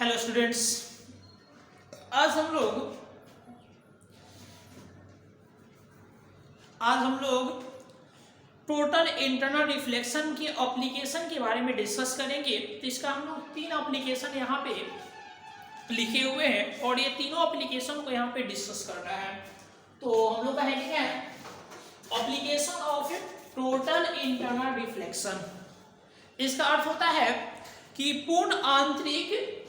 Hello students, आज हम लोग टोटल इंटरनल रिफ्लेक्शन के एप्लीकेशन के बारे में डिस्कस करेंगे। तो इसका हम लोग 3 एप्लीकेशन यहाँ पे लिखे हुए हैं और ये तीनों एप्लीकेशन को यहाँ पे डिस्कस करना है। तो हम लोग का है क्या है, application of total internal reflection. इसका अर्थ होता है कि पूर्ण आंतरिक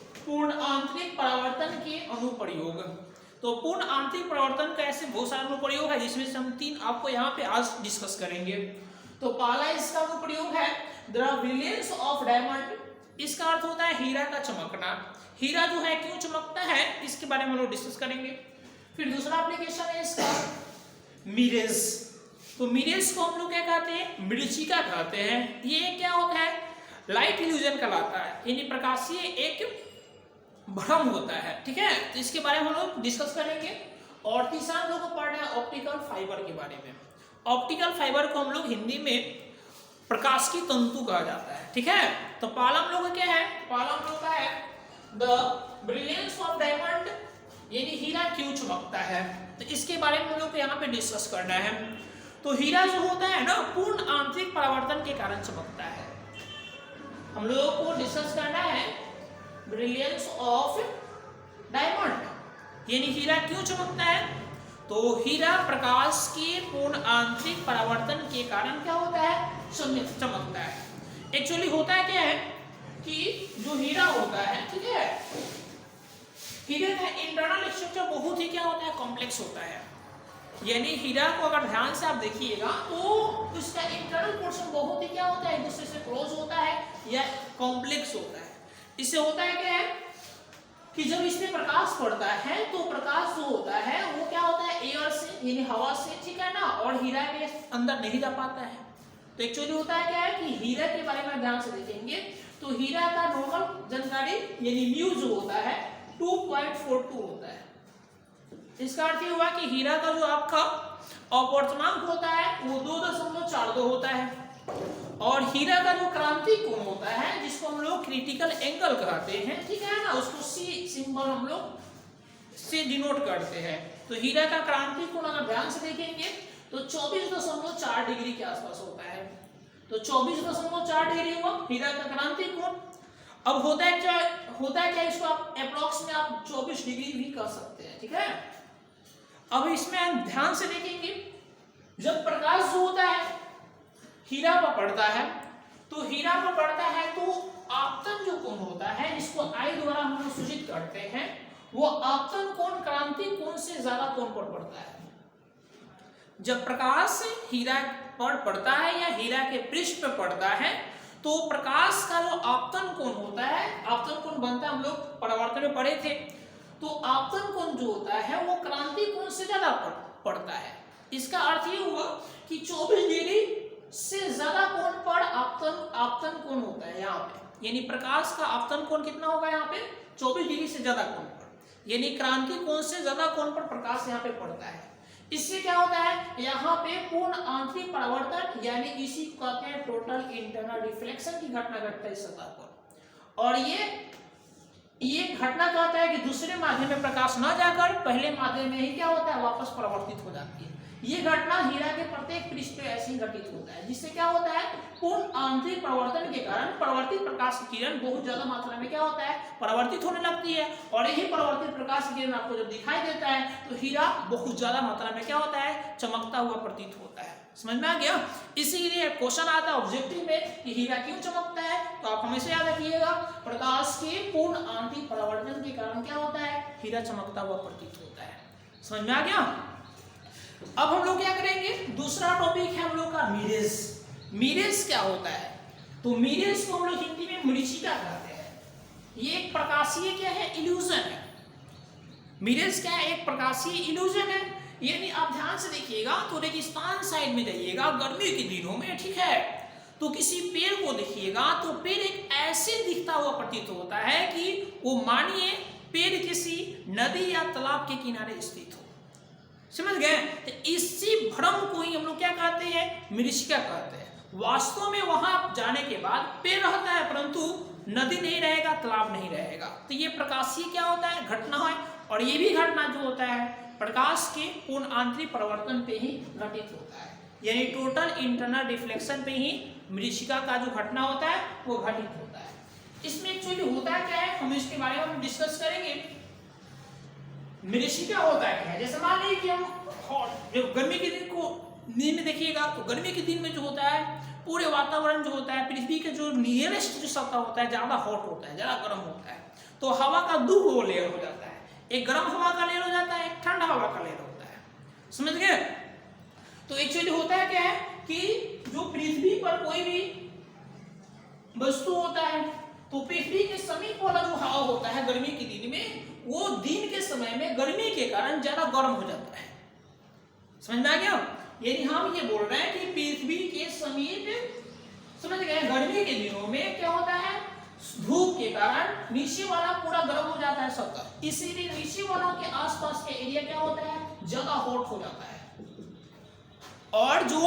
परावर्तन के अनुप्रयोग। तो पूर्ण आंतरिक परावर्तन का ऐसे बहुत सारे अनुप्रयोग है, जिसमें से हम 3 आपको यहाँ पे आज डिस्कस करेंगे। तो पहला इसका अनुप्रयोग है द ब्रिलियंस ऑफ डायमंड। इसका अर्थ होता है हीरा का चमकना। हीरा जो है क्यों चमकता है, इसके बारे में हम लोग डिस्कस करेंगे। फिर दूसरा एप्लीकेशन है इसका मिरेज। तो मिरेज को हम लोग क्या कहते हैं, मरीचिका कहते हैं। ये क्या होता है, लाइट इल्यूजन कहलाता है, यानी प्रकाशीय एक भ्रम होता है। ठीक है, तो इसके बारे में हम लोग डिस्कस करेंगे। और तीसरा हम लोग को पढ़ना है ऑप्टिकल फाइबर के बारे में। ऑप्टिकल फाइबर को हम लोग हिंदी में प्रकाश की तंतु कहा जाता है। ठीक है, तो पहला हम लोग का क्या है, पहला हम लोग का है द ब्रिलियंस ऑफ डायमंड, यानी हीरा क्यों चमकता है। तो इसके बारे में हम लोग को यहाँ पे डिस्कस करना है। तो हीरा जो होता है ना, पूर्ण आंतरिक परावर्तन के कारण चमकता है। हम लोगों को डिस्कस करना है ब्रिलियंस ऑफ डायमंड, यानी हीरा क्यों चमकता है। तो हीरा प्रकाश के पूर्ण आंतरिक परावर्तन के कारण क्या होता है, चमकता है। एक्चुअली होता है क्या है कि जो हीरा होता है, ठीक है, हीरे का इंटरनल स्ट्रक्चर बहुत ही क्या होता है, कॉम्प्लेक्स होता है। यानी हीरा को अगर ध्यान से आप देखिएगा तो उसका इंटरनल पोर्शन बहुत ही क्या होता है, एक दूसरे से क्लोज होता है या कॉम्प्लेक्स होता है। इससे होता है क्या है कि जब इसमें प्रकाश पड़ता है तो प्रकाश जो होता है वो क्या होता है, एयर से यानी हवा से, ठीक है ना, और हीरा के अंदर नहीं जा पाता है। तो एक्चुअली होता है क्या है कि हीरा के बारे में ध्यान से देखेंगे तो हीरा का नॉर्मल जानकारी यानी म्यू जो होता है 2.42 होता है। इसका अर्थ ये हुआ कि हीरा का जो आपका अपवर्तनांक होता है वो 2.42 होता है। और हीरा का जो क्रांतिक कोण होता है, जिसको हम लोग क्रिटिकल एंगल कहते हैं, ठीक है ना, उसको सी सिंबल हम लोग से डिनोट करते हैं। तो हीरा का क्रांतिक कोण अगर ध्यान से देखेंगे तो 24.4 डिग्री के आसपास होता है। तो 24.4 डिग्री हुआ हीरा का क्रांतिक कोण। अब होता है क्या, इसको आप अप्रॉक्स में आप 24 डिग्री भी कर सकते हैं। ठीक है, अब इसमें हम ध्यान से देखेंगे, जब प्रकाश जो होता है हीरा पर पड़ता है तो हीरा पर पड़ता है तो आपतन जो कोण होता है, जिसको आई द्वारा हम लोग सूचित करते हैं, वो आपतन कोण क्रांतिक कोण से ज्यादा कोण पर पड़ता है। जब प्रकाश हीरा पर पड़ता है या हीरा के पृष्ठ पर पड़ता है तो प्रकाश का जो आपतन कोण होता है, आपतन कोण बनता है, हम लोग परावर्तन में पढ़े थे, तो आपतन कोण जो होता है वो क्रांतिक कोण से ज्यादा पड़ता है। इसका अर्थ ये हुआ कि 24 डिग्री से ज्यादा कोण पर आपतन कोण होता है यहाँ पे, यानी प्रकाश का आपतन कोण कितना होगा यहाँ पे, 24 डिग्री से ज्यादा कोण पर, यानी क्रांतिक कोण से ज्यादा कोण पर प्रकाश यहाँ पे पड़ता है। इससे क्या होता है, यहाँ पे पूर्ण आंतरिक परावर्तन यानी इसी को कहते हैं टोटल इंटरनल रिफ्लेक्शन की घटना घटता है इस सतह पर। और ये घटना कहता है कि दूसरे माध्यम में प्रकाश न जाकर पहले माध्यम में ही क्या होता है, वापस परावर्तित हो जाती है। ये घटना हीरा के प्रत्येक पृष्ठ पे ऐसे ही घटित होता है, जिससे क्या होता है, पूर्ण आंतरिक परावर्तन के कारण परावर्तित प्रकाश की किरण बहुत ज्यादा मात्रा में क्या होता है, परावर्तित होने लगती है। और यही परावर्तित प्रकाश की किरण आपको जब दिखाई देता है तो हीरा बहुत ज्यादा मात्रा में क्या होता है, चमकता हुआ प्रतीत होता है। समझ में आ गया। इसीलिए क्वेश्चन आता है ऑब्जेक्टिव में कि हीरा क्यों चमकता है, तो आप हमेशा याद रखिएगा, प्रकाश के पूर्ण आंतरिक परावर्तन के कारण क्या होता है, हीरा चमकता हुआ प्रतीत होता है। समझ में आ गया। अब हम लोग क्या करेंगे, दूसरा टॉपिक है हम लोग का मिरेज। मिरेज क्या होता है, तो मिरेज को हम लोग हिंदी में मरीचिका कहते हैं। ये एक प्रकाशीय क्या है, इल्यूजन है। मिरेज क्या है, एक प्रकाशीय इल्यूजन है। यानी आप ध्यान से देखिएगा तो रेगिस्तान साइड में जाइएगा गर्मी के दिनों में, ठीक है, तो किसी पेड़ को देखिएगा तो पेड़ एक ऐसे दिखता हुआ प्रतीत होता है कि वो मानिए पेड़ किसी नदी या तालाब के किनारे स्थित हो। समझ गए। तो इसी भ्रम को ही हम लोग क्या कहते हैं, मरीचिका कहते हैं। वास्तव में वहां जाने के बाद पेड़ रहता है, परंतु नदी नहीं रहेगा, तालाब नहीं रहेगा। तो ये प्रकाशीय क्या होता है, घटना है, और ये भी घटना जो होता है प्रकाश के पूर्ण आंतरिक परिवर्तन पे ही घटित होता है, यानी टोटल इंटरनल रिफ्लेक्शन पे ही मरीचिका का जो घटना होता है वो घटित होता है। इसमें एक्चुअली होता क्या है, हम इसके बारे में हम डिस्कस करेंगे। मरीचिका होता है क्या है, जैसे मान लीजिए कि हम जब गर्मी के दिन को दिन में देखिएगा, तो गर्मी के दिन में जो होता है पूरे वातावरण जो होता है, पृथ्वी के जो नियरेस्ट जो सतह होता है ज्यादा हॉट होता है, ज्यादा गर्म होता है, तो हवा का दो लेयर हो जाता है, एक गर्म हवा का लेयर हो जाता है, एक ठंडा हवा का लेयर होता है, समझ गए। तो एक्चुअली होता है क्या है कि जो पृथ्वी पर कोई भी वस्तु होता है, तो पृथ्वी के समीप वाला जो हवा होता है गर्मी के दिन में, वो दिन के समय में गर्मी के कारण ज्यादा गर्म हो जाता है, समझ में आ गया। यानी हम ये बोल रहे हैं कि पृथ्वी के समीप, समझ गए, गर्मी के दिनों में क्या होता है, धूप के कारण नीचे वाला पूरा गर्म हो जाता है सतह, इसीलिए नीचे वाला के आसपास के एरिया क्या होता है, ज्यादा हॉट हो जाता है, और जो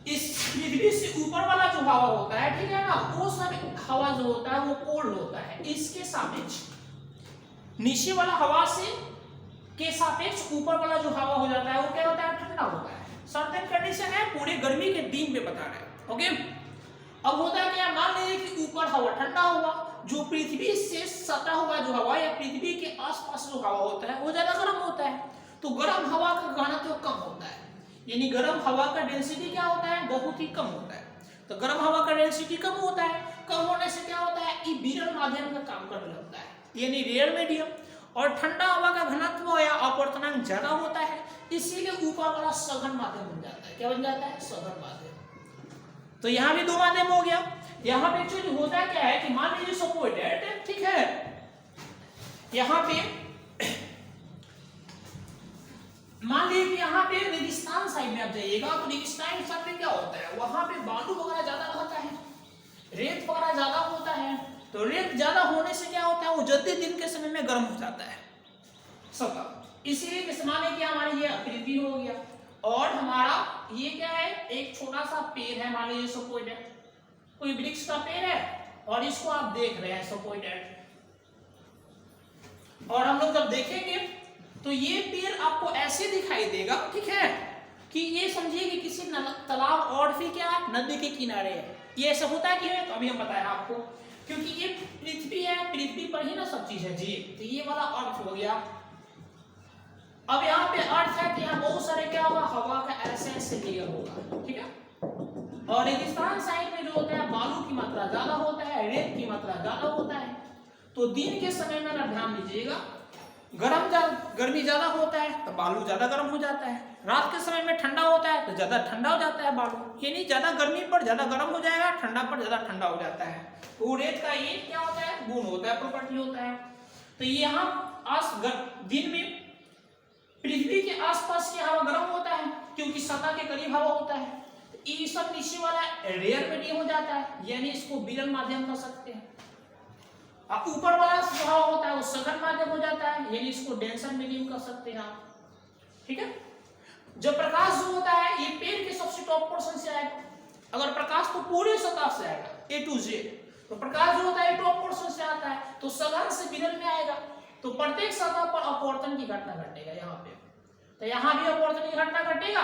इस पृथ्वी से ऊपर वाला जो हवा होता है, ठीक है ना, वो सब हवा जो होता है वो कोल्ड होता है, इसके सापेक्ष नीचे वाला हवा से के सापेक्ष ऊपर वाला जो हवा हो जाता है वो क्या होता है, ठंडा होता है। सर्टेन कंडीशन है, पूरे गर्मी के दिन पे बता रहे हैं, ओके। अब होता है क्या, मान लीजिए कि ऊपर हवा ठंडा हुआ, जो पृथ्वी से सटा हुआ जो हवा या पृथ्वी के आसपास जो हवा होता है वो ज्यादा गर्म होता है, तो गर्म हवा का घनत्व कम होता है, यानी गर्म हवा का डेंसिटी क्या होता है, बहुत ही कम होता है। तो गर्म हवा का डेंसिटी कम होता है, कम होने से क्या होता है, ये विरल माध्यम का काम करने लगता है, यानी रेयर मीडियम, और ठंडा हवा का घनत्व या अपवर्तनांक ज्यादा होता है, इसीलिए ऊपर वाला सघन माध्यम बन जाता है। क्या बन जाता है, सघन माध्यम। तो यहाँ भी दो माध्यम हो गया। यहाँ पे एक्चुअली होता क्या है कि मान लीजिए सपोज दैट, ठीक है, यहाँ पे मान लीजिए कि यहाँ पे रेगिस्तान साइड में आप जाइएगा, तो रेगिस्तान साइड में क्या होता है, वहां पे बालू वगैरह ज्यादा रहता है, रेत वगैरह ज्यादा होता है, तो रेत ज्यादा होने से क्या होता है, वो जल्दी दिन के समय में गर्म हो जाता है सतह, इसीलिए इस्तेमाल है कि हमारी ये पृथ्वी हो गया, और हमारा ये क्या है, एक छोटा सा पेड़ है, मान लीजिए सपोज दैट कोई वृक्ष का पेड़ है, और इसको आप देख रहे हैं सपोज दैट, और हम लोग जब देखेंगे तो ये पेड़ आपको ऐसे दिखाई देगा, ठीक है, कि ये समझिए कि किसी तालाब और फिर क्या है, नदी के किनारे है। ये ऐसा होता है कि तो अभी हम बताया आपको, क्योंकि ये पृथ्वी है, पृथ्वी पर ही ना सब चीज है जी, तो ये वाला अर्थ हो गया। अब यहाँ पे अर्थ है कि यहाँ बहुत सारे क्या होगा, हवा का ऐसे ऐसे लेयर होगा, ठीक है, और रेगिस्तान साइड में जो होता है बालू की मात्रा ज्यादा होता है, रेत की मात्रा ज्यादा होता है, तो दिन के समय में ना ध्यान दीजिएगा, गर्मी ज्यादा होता है तो बालू ज्यादा गर्म हो जाता है, रात के समय में ठंडा होता है तो ज्यादा ठंडा हो जाता है बालू, यानी ज्यादा गर्मी पर ज्यादा गर्म हो जाएगा, ठंडा पर ज्यादा ठंडा हो जाता है। तो रेत का ये क्या होता है, गुण होता है, प्रॉपर्टी होता है। तो यहाँ दिन में पृथ्वी के आसपास की हवा गर्म होता है, क्योंकि सतह के करीब हवा होता है, तो ये सब नीचे वाला रेयर मीडियम हो जाता है, यानी इसको विरल माध्यम कह सकते हैं। ऊपर वाला स्वभाव होता है वो सघन माध्यम हो जाता है, यानी इसको डेंसर मीडियम कह सकते हैं आप, ठीक है। जब प्रकाश जो होता है ये पेड़ के सबसे टॉप पोर्शन से आएगा, अगर प्रकाश तो पूरे सतह से आएगा A to Z, तो प्रकाश जो होता है टॉप पोर्शन से आता है, तो सघन से विरल में आएगा, तो प्रत्येक सतह पर अपवर्तन की घटना घटेगा यहाँ पे, तो यहाँ भी अपवर्तन की घटना घटेगा,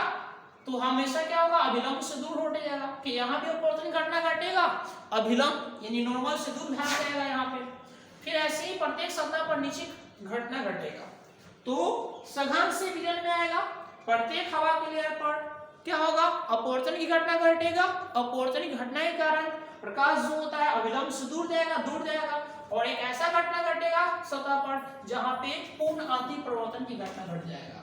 तो हमेशा क्या होगा, अभिलंब से दूर हट जाएगा, कि यहाँ भी अपवर्तन की घटना घटेगा, अभिलंब यानी नॉर्मल से दूर भाग जाएगा यहाँ पे, फिर ऐसे ही प्रत्येक सतह पर नीचे घटना घटेगा, तो सघन से विरल में आएगा, प्रत्येक हवा के लेयर पर क्या होगा, अपवर्तन की घटना घटेगा, अपवर्तन की घटना के कारण प्रकाश जो होता है अभिलंब से दूर जाएगा, और एक ऐसा घटना घटेगा सतह पर जहां पे पूर्ण आंतरिक परिवर्तन की घटना घट जाएगा।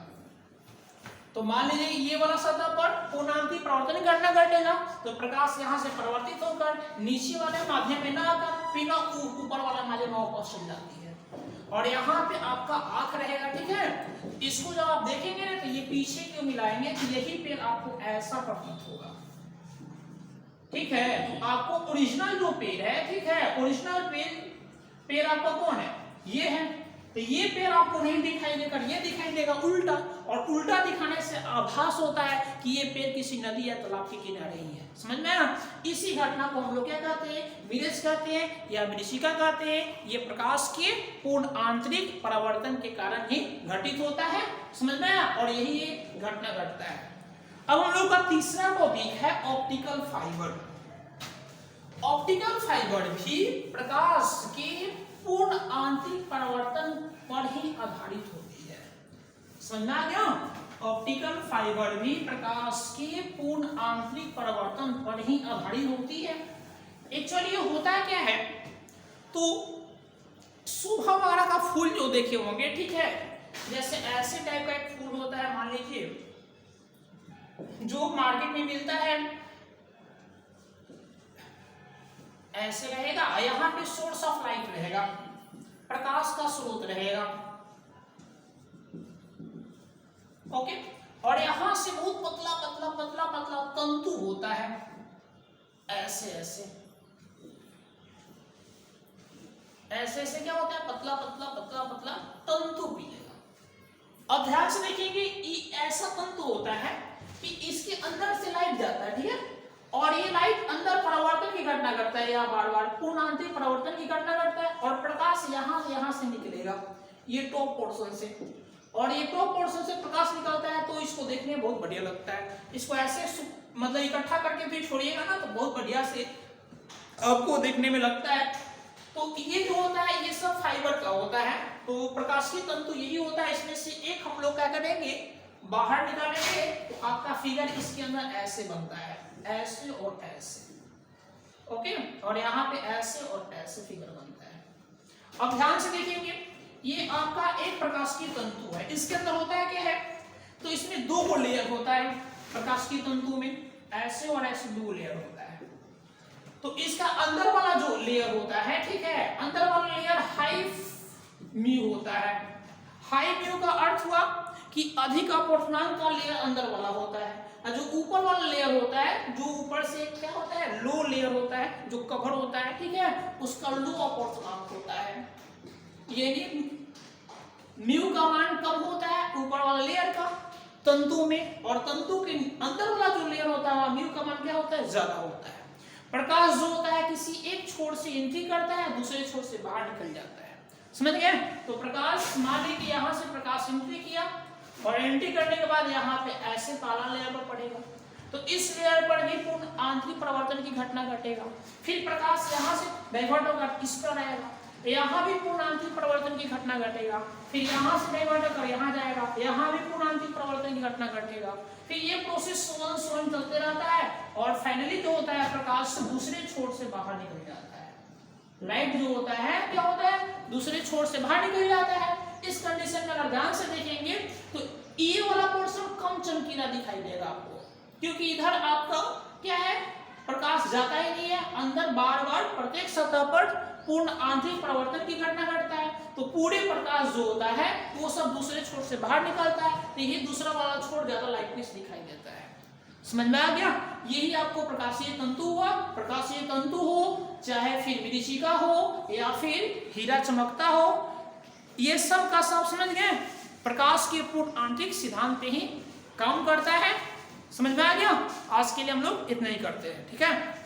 तो मान लीजिए ये वाला सतह पर पूर्णांतिक परिवर्तन की घटना घटेगा, तो प्रकाश यहाँ से परिवर्तित होकर नीचे वाले माध्यम में न आकर फिर ऊपर वाला माध्यम में वापस चल जाती है, और यहाँ पे आपका आंख रहेगा, ठीक है। इसको जब आप देखेंगे ना, तो ये पीछे क्यों मिलाएंगे, तो यही पेड़ आपको ऐसा प्रतीत होगा, ठीक है। तो आपको ओरिजिनल जो पेड़ है, ठीक है, ओरिजिनल पेड़ आपका कौन है, ये है, तो ये पेड़ आपको नहीं दिखाई देगा, ये दिखाई देगा उल्टा, और उल्टा दिखाने से आभास होता है कि ये पेड़ किसी नदी या तालाब के किनारे ही है। समझ में आया? इसी घटना को हम लोग क्या कहते हैं, मिरेज कहते हैं या मरीचिका कहते हैं। ये प्रकाश के पूर्ण आंतरिक परावर्तन के कारण ही घटित होता है। समझ में आया? और यही ये घटना घटता है। अब हम लोग का तीसरा टॉपिक है ऑप्टिकल फाइबर। ऑप्टिकल फाइबर भी प्रकाश के पूर्ण आंतरिक परावर्तन पर ही आधारित होती है। समझ में आ गया? ऑप्टिकल फाइबर भी प्रकाश के पूर्ण आंतरिक परावर्तन पर ही आधारित होती है। एक्चुअली होता क्या है, तो शुभवारा का फूल जो देखे होंगे, ठीक है, जैसे ऐसे टाइप का एक फूल होता है, मान लीजिए जो मार्केट में मिलता है, ऐसे रहेगा, यहाँ पे सोर्स ऑफ लाइट रहेगा, प्रकाश का स्रोत रहेगा, ओके, और यहां से बहुत पतला पतला पतला पतला तंतु होता है, ऐसे ऐसे ऐसे ऐसे क्या होता है, पतला पतला पतला पतला तंतु मिलेगा। अब ध्यान से देखेंगे, ऐसा तंतु होता है कि इसके अंदर से लाइट जाता है, ठीक है, और ये लाइट अंदर परावर्तन की घटना करता है, या बार बार पूर्ण आंतरिक परावर्तन की घटना करता है, और प्रकाश यहाँ से निकलेगा, ये टॉप पोर्शन से, और ये टॉप पोर्शन से प्रकाश निकलता है, तो इसको देखने में बहुत बढ़िया लगता है। इसको ऐसे मतलब इकट्ठा करके फिर छोड़िएगा ना, तो बहुत बढ़िया से आपको देखने में लगता है। तो ये जो होता है, ये सब फाइबर का होता है। तो प्रकाशीय तंतु यही होता है, इसमें से एक हम लोग क्या करेंगे, बाहर निकालेंगे, तो आपका फिगर इसके अंदर ऐसे बनता है, ऐसे और ऐसे, ओके, और यहाँ पे ऐसे और ऐसे फिगर बनता है। अब ध्यान से देखेंगे, ये आपका एक प्रकाशीय तंतु है, इसके अंदर होता है क्या है, तो इसमें दो लेयर होता है प्रकाशीय तंतु में, ऐसे और ऐसे दो लेयर होता है। तो इसका अंदर वाला जो लेयर होता है, ठीक है, अंदर वाला लेयर हाई म्यू होता है। हाई म्यू का अर्थ हुआ कि अधिक अपूर्णांक का लेयर अंदर वाला होता है, और जो ऊपर वाला लेयर होता है, जो ऊपर से क्या होता है, लो लेयर होता है, जो कवर होता है, ठीक है, उसका लो अपूर्णांक होता है। यानी म्यू का मान कम होता है ऊपर वाला लेयर का तंतु में, और तंतु के अंदर वाला जो लेयर होता है, म्यू का मान क्या होता है, ज्यादा होता है। प्रकाश जो होता है किसी एक छोर से एंट्री करता है, दूसरे छोर से बाहर निकल जाता है। समझ गए? तो प्रकाश, मान लीजिए यहाँ से प्रकाश एंट्री किया, और एंट्री करने के बाद यहाँ पे ऐसे काला लेयर पर पड़ेगा, तो इस लेयर पर भी पूर्ण आंतरिक परावर्तन की घटना घटेगा। फिर प्रकाश यहाँ से डाइवर्ट होकर इस पर आएगा, यहाँ भी पूर्ण आंतरिक परिवर्तन की घटना घटेगा। फिर यहाँ से डाइवर्ट होकर यहाँ जाएगा, यहाँ भी पूर्ण आंतरिक परिवर्तन की घटना घटेगा। फिर ये प्रोसेस स्वयं चलते रहता है, और फाइनली जो होता है, प्रकाश दूसरे छोर से बाहर निकल जाता है। लाइट जो होता है क्या होता है, दूसरे छोर से बाहर निकल जाता है। इस कंडीशन में अगर ध्यान से देखेंगे तो ये वाला पोर्शन कम चमकीला दिखाई देगा आपको, क्योंकि इधर आपका क्या है, प्रकाश जाता ही नहीं है अंदर, बार बार प्रत्येक सतह पर पूर्ण आंतरिक परिवर्तन की घटना घटता है। तो पूरे प्रकाश जो होता है वो सब दूसरे छोर से बाहर निकलता है, तो ये दूसरा वाला छोर ज्यादा लाइटनेस दिखाई देता है। समझ में आ गया? यही आपको प्रकाशीय तंतु हुआ। प्रकाशीय तंतु हो, चाहे फिर मरीचिका हो या फिर हीरा चमकता हो, ये सब का सब समझ गए, प्रकाश के पूर्ण आंतरिक सिद्धांत पे ही काम करता है। समझ में आ गया? आज के लिए हम लोग इतना ही करते हैं, ठीक है।